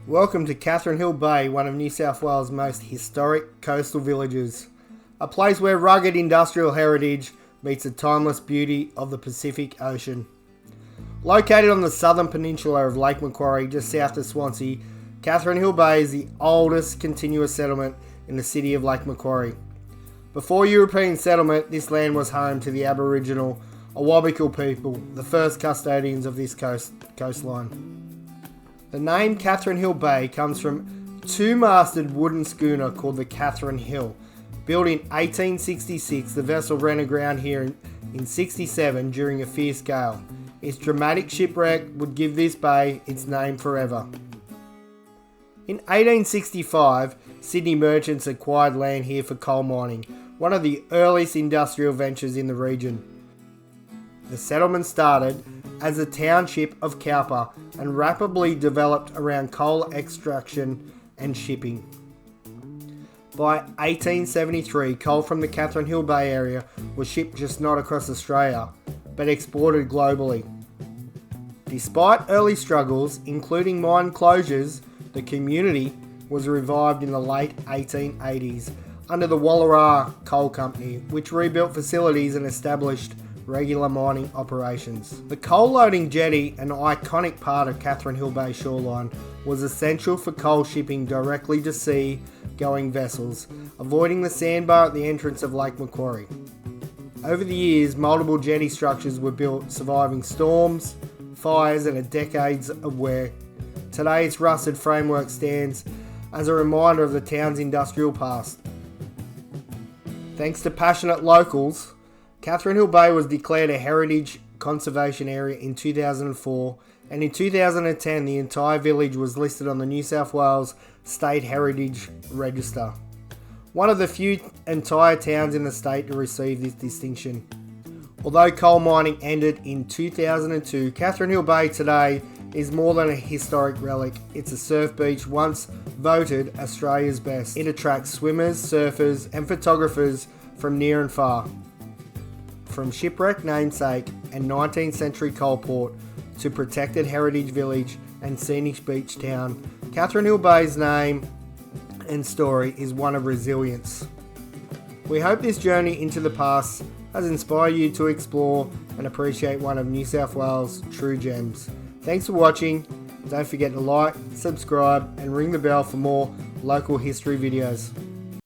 Welcome to Catherine Hill Bay, one of New South Wales' most historic coastal villages. A place where rugged industrial heritage meets the timeless beauty of the Pacific Ocean. Located on the southern peninsula of Lake Macquarie, just south of Swansea, Catherine Hill Bay is the oldest continuous settlement in the city of Lake Macquarie. Before European settlement, this land was home to the Aboriginal Awabakal people, the first custodians of this coastline. The name Catherine Hill Bay comes from a two-masted wooden schooner called the Catherine Hill. Built in 1866, the vessel ran aground here in 67 during a fierce gale. Its dramatic shipwreck would give this bay its name forever. In 1865, Sydney merchants acquired land here for coal mining, one of the earliest industrial ventures in the region. The settlement started as a township of Cowper and rapidly developed around coal extraction and shipping. By 1873, coal from the Catherine Hill Bay area was shipped just not across Australia, but exported globally. Despite early struggles, including mine closures, the community was revived in the late 1880s under the Wallara Coal Company, which rebuilt facilities and established regular mining operations. The coal loading jetty, an iconic part of Catherine Hill Bay shoreline, was essential for coal shipping directly to sea going vessels, avoiding the sandbar at the entrance of Lake Macquarie. Over the years, multiple jetty structures were built, surviving storms, fires and decades of wear. Today, its rusted framework stands as a reminder of the town's industrial past. Thanks to passionate locals, Catherine Hill Bay was declared a Heritage Conservation Area in 2004, and in 2010 the entire village was listed on the New South Wales State Heritage Register. One of the few entire towns in the state to receive this distinction. Although coal mining ended in 2002, Catherine Hill Bay today is more than a historic relic. It's a surf beach once voted Australia's best. It attracts swimmers, surfers and photographers from near and far. From shipwreck namesake and 19th century coal port to protected heritage village and scenic beach town, Catherine Hill Bay's name and story is one of resilience. We hope this journey into the past has inspired you to explore and appreciate one of New South Wales' true gems. Thanks for watching. Don't forget to like, subscribe and ring the bell for more local history videos.